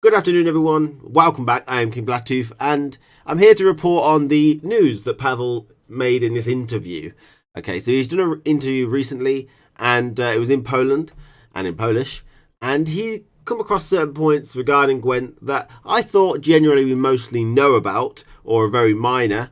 Good afternoon, everyone. Welcome back. I am KingBlackToof, and I'm here to report on the news that Pawel made in this interview. Okay, so he's done an interview recently, and it was in Poland and in Polish, and he come across certain points regarding Gwent that I thought genuinely we mostly know about, or are very minor,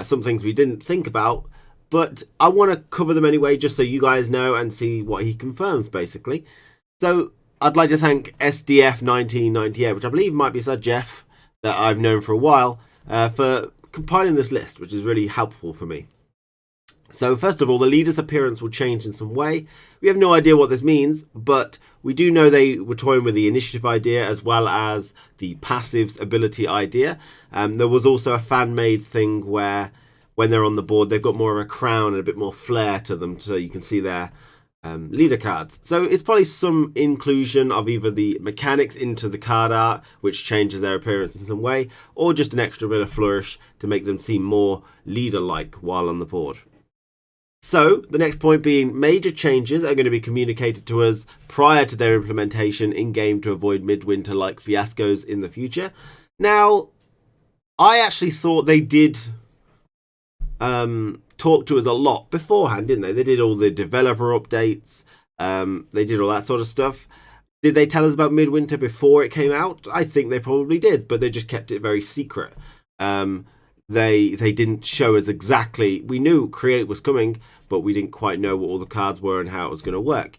some things we didn't think about, but I want to cover them anyway, just so you guys know and see what he confirms, basically. So I'd like to thank SDF1998, which I believe might be Sir Jeff, that I've known for a while, for compiling this list, which is really helpful for me. So first of all, the leader's appearance will change in some way. We have no idea what this means, but we do know they were toying with the initiative idea as well as the passives ability idea. There was also a fan-made thing where when they're on the board, they've got more of a crown and a bit more flair to them, so you can see their leader cards. So it's probably some inclusion of either the mechanics into the card art, which changes their appearance in some way, or just an extra bit of flourish to make them seem more leader-like while on the board. So the next point being major changes are going to be communicated to us prior to their implementation in-game to avoid midwinter-like fiascos in the future. Now, I actually thought they did talk to us a lot beforehand, didn't they? They did all the developer updates. They did all that sort of stuff. Did they tell us about Midwinter before it came out? I think they probably did, but they just kept it very secret. They didn't show us exactly. We knew Create was coming, but we didn't quite know what all the cards were and how it was going to work.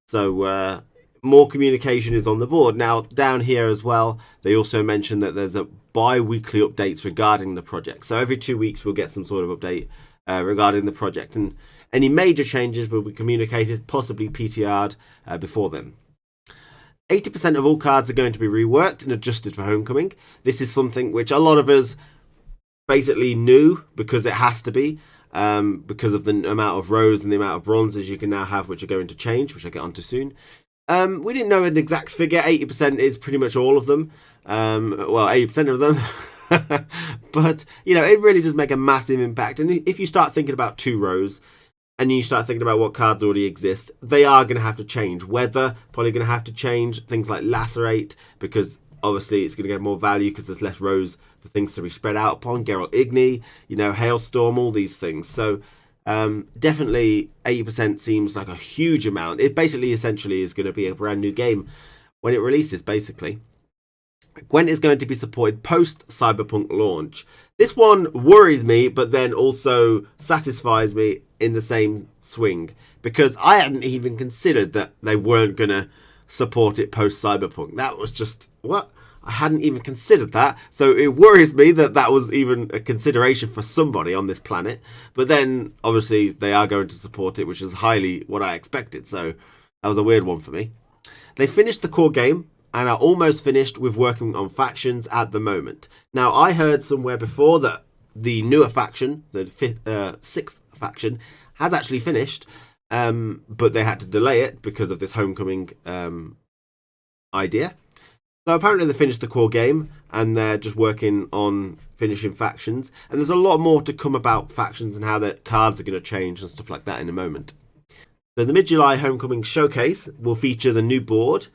So more communication is on the board. Now, down here as well, they also mentioned that there's a bi-weekly updates regarding the project. So every 2 weeks we'll get some sort of update regarding the project, and any major changes will be communicated, possibly PTR'd before then. 80% of all cards are going to be reworked and adjusted for Homecoming. This is something which a lot of us basically knew because it has to be, because of the amount of rows and the amount of bronzes you can now have, which are going to change, which I'll get onto soon. We didn't know an exact figure. 80% is pretty much all of them. Well, 80% of them. But, you know, it really does make a massive impact. And if you start thinking about 2 rows and you start thinking about what cards already exist, they are going to have to change. Weather, probably going to have to change. Things like Lacerate, because obviously it's going to get more value because there's less rows for things to be spread out upon. Geralt Igni, you know, Hailstorm, all these things. So definitely 80% seems like a huge amount. It basically essentially is going to be a brand new game when it releases, basically. Gwent is going to be supported post-Cyberpunk launch. This one worries me, but then also satisfies me in the same swing, because I hadn't even considered that they weren't going to support it post-Cyberpunk. That was just, what? I hadn't even considered that. So it worries me that that was even a consideration for somebody on this planet. But then, obviously, they are going to support it, which is highly what I expected. So that was a weird one for me. They finished the core game and are almost finished with working on factions at the moment. Now, I heard somewhere before that the newer faction, the 6th faction, has actually finished, but they had to delay it because of this Homecoming idea. So apparently they finished the core game and they're just working on finishing factions. And there's a lot more to come about factions and how the cards are going to change and stuff like that in a moment. So the mid-July Homecoming showcase will feature the new board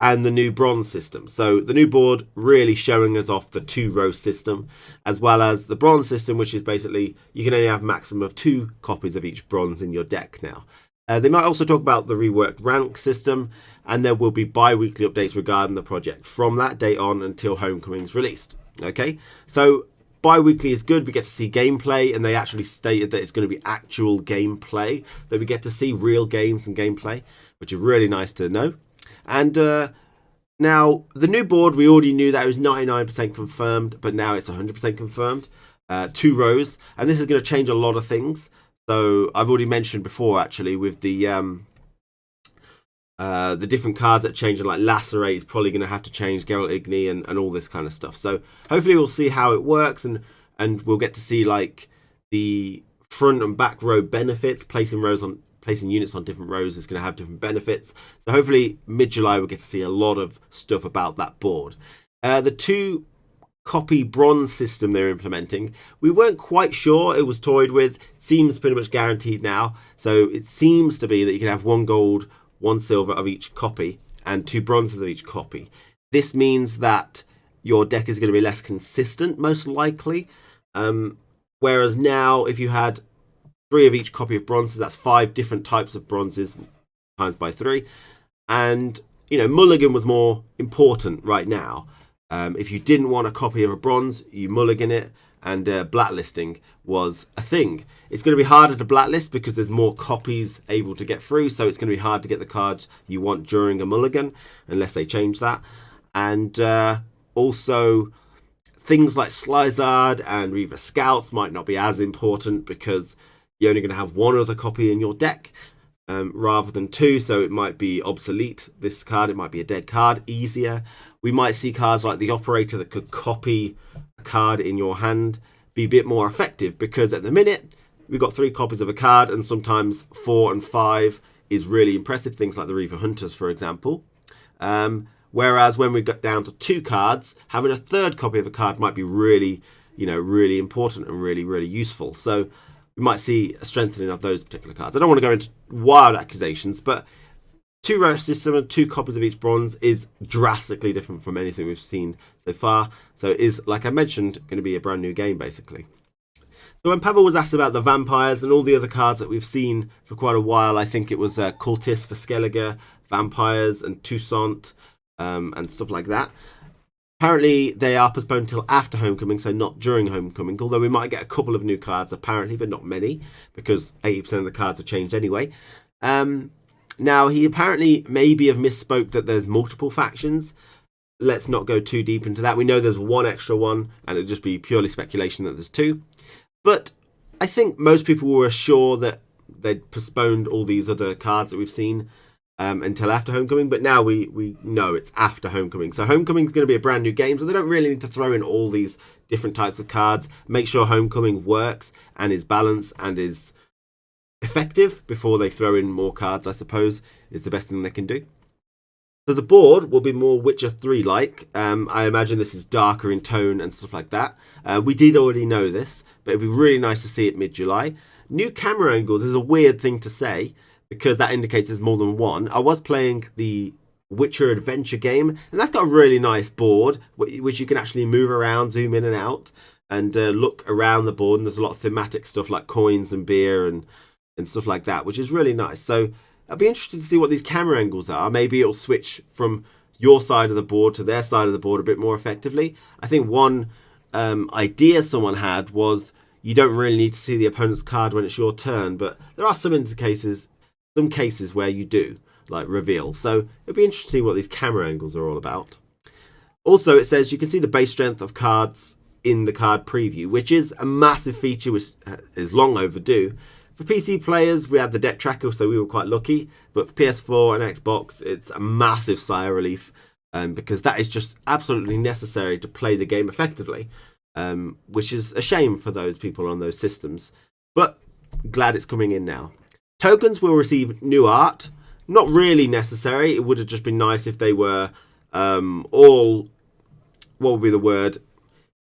and the new bronze system. So the new board really showing us off the 2-row system, as well as the bronze system, which is basically you can only have a maximum of 2 copies of each bronze in your deck now. They might also talk about the reworked rank system, and there will be bi-weekly updates regarding the project from that date on until Homecoming's released. Okay, so bi-weekly is good. We get to see gameplay, and they actually stated that it's going to be actual gameplay, that we get to see real games and gameplay, which is really nice to know. And now, the new board, we already knew that it was 99% confirmed, but now it's 100% confirmed. 2 rows, and this is going to change a lot of things. So I've already mentioned before, actually, with the different cards that change, like Lacerate is probably going to have to change, Geralt Igni, and all this kind of stuff. So hopefully we'll see how it works, and we'll get to see like the front and back row benefits. Placing units on different rows is going to have different benefits. So hopefully mid-July we'll get to see a lot of stuff about that board. The 2-copy bronze system they're implementing, we weren't quite sure. It was toyed with. It seems pretty much guaranteed now. So it seems to be that you can have 1 gold, 1 silver of each copy and 2 bronzes of each copy. This means that your deck is going to be less consistent, most likely. Whereas now, if you had 3 of each copy of bronzes, that's 5 different types of bronzes times by 3. And, mulligan was more important right now. If you didn't want a copy of a bronze, you mulligan it, and blacklisting was a thing. It's going to be harder to blacklist because there's more copies able to get through, so it's going to be hard to get the cards you want during a mulligan, unless they change that. And also, things like Slizard and Reaver Scouts might not be as important because you're only going to have 1 other copy in your deck rather than 2, so it might be obsolete, this card. It might be a dead card, easier. We might see cards like the Operator that could copy a card in your hand be a bit more effective, because at the minute we've got 3 copies of a card, and sometimes 4 and 5 is really impressive. Things like the Reaver Hunters, for example. Whereas when we got down to 2 cards, having a 3rd copy of a card might be really, really important and really, really useful. So we might see a strengthening of those particular cards. I don't want to go into wild accusations, but 2 rare system and 2 copies of each bronze is drastically different from anything we've seen so far. So it is, like I mentioned, going to be a brand new game, basically. So when Pawel was asked about the vampires and all the other cards that we've seen for quite a while, I think it was Cultists for Skellige, Vampires and Toussaint, and stuff like that. Apparently they are postponed until after Homecoming, so not during Homecoming, although we might get a couple of new cards apparently, but not many, because 80% of the cards have changed anyway. Now, he apparently maybe have misspoke that there's multiple factions. Let's not go too deep into that. We know there's 1 extra one, and it'll just be purely speculation that there's 2. But I think most people were sure that they'd postponed all these other cards that we've seen until after Homecoming, but now we know it's after Homecoming. So Homecoming is going to be a brand new game, so they don't really need to throw in all these different types of cards. Make sure Homecoming works and is balanced and is effective before they throw in more cards, I suppose, is the best thing they can do. So the board will be more Witcher 3-like. I imagine this is darker in tone and stuff like that. We did already know this, but it'd be really nice to see it mid-July. New camera angles is a weird thing to say, because that indicates there's more than 1. I was playing the Witcher adventure game, and that's got a really nice board, which you can actually move around, zoom in and out, and look around the board, and there's a lot of thematic stuff like coins and beer and stuff like that, which is really nice. So I'll be interested to see what these camera angles are. Maybe it'll switch from your side of the board to their side of the board a bit more effectively. I think one idea someone had was you don't really need to see the opponent's card when it's your turn, but there are some cases where you do, like reveal. So it'll be interesting to see what these camera angles are all about. Also, it says you can see the base strength of cards in the card preview, which is a massive feature which is long overdue. For PC players, we had the deck tracker, so we were quite lucky. But for PS4 and Xbox, it's a massive sigh of relief, because that is just absolutely necessary to play the game effectively, which is a shame for those people on those systems. But glad it's coming in now. Tokens will receive new art. Not really necessary. It would have just been nice if they were all, what would be the word,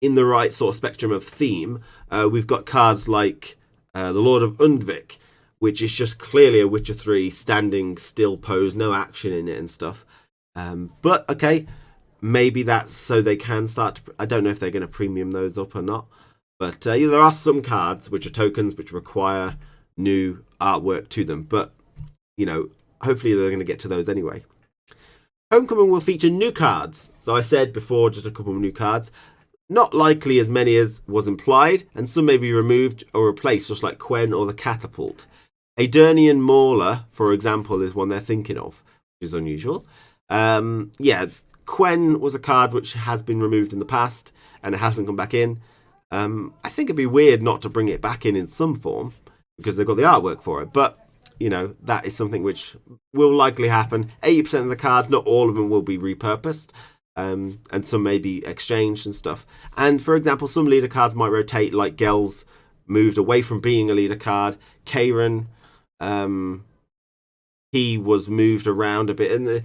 in the right sort of spectrum of theme. We've got cards like the Lord of Undvik, which is just clearly a Witcher 3 standing still pose, no action in it and stuff. But okay, maybe that's so they can start to, I don't know if they're going to premium those up or not. But there are some cards which are tokens which require new artwork to them, but hopefully they're going to get to those anyway. Homecoming will feature new cards. So I said before, just a couple of new cards. Not likely as many as was implied, and some may be removed or replaced, just like Quen or the Catapult. A Durnian Mauler, for example, is one they're thinking of, which is unusual. Quen was a card which has been removed in the past, and it hasn't come back in. I think it'd be weird not to bring it back in some form, because they've got the artwork for it. But, that is something which will likely happen. 80% of the cards, not all of them, will be repurposed. And some may be exchanged and stuff. And, for example, some leader cards might rotate, like Gel's moved away from being a leader card. Karen, he was moved around a bit. And,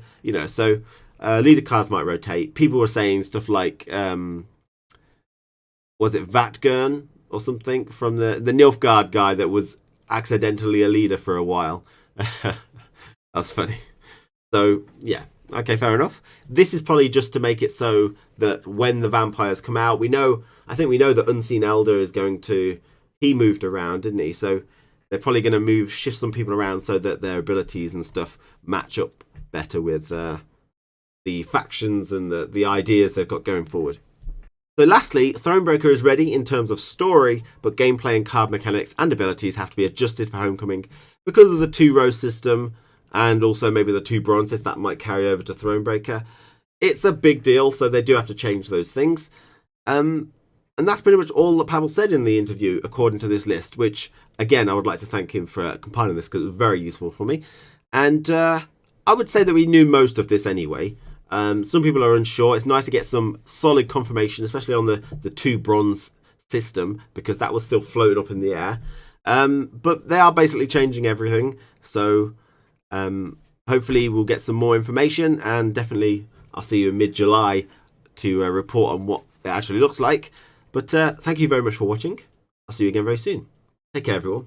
so leader cards might rotate. People were saying stuff like, was it Vatgern or something from the Nilfgaard guy that was accidentally a leader for a while. That's funny. So, yeah, Okay, fair enough. This is probably just to make it so that when the vampires come out, I think we know that Unseen Elder is going to, he moved around, didn't he? So they're probably going to shift some people around so that their abilities and stuff match up better with the factions and the ideas they've got going forward. So lastly, Thronebreaker is ready in terms of story, but gameplay and card mechanics and abilities have to be adjusted for Homecoming because of the 2 rose system and also maybe the 2 bronzes that might carry over to Thronebreaker. It's a big deal, so they do have to change those things. And that's pretty much all that Pawel said in the interview, according to this list, which, again, I would like to thank him for compiling this because it was very useful for me. And I would say that we knew most of this anyway. Some people are unsure. It's nice to get some solid confirmation, especially on the 2 bronze system, because that was still floating up in the air. But they are basically changing everything. So hopefully we'll get some more information, and definitely I'll see you in mid-July to report on what it actually looks like. But thank you very much for watching. I'll see you again very soon. Take care, everyone.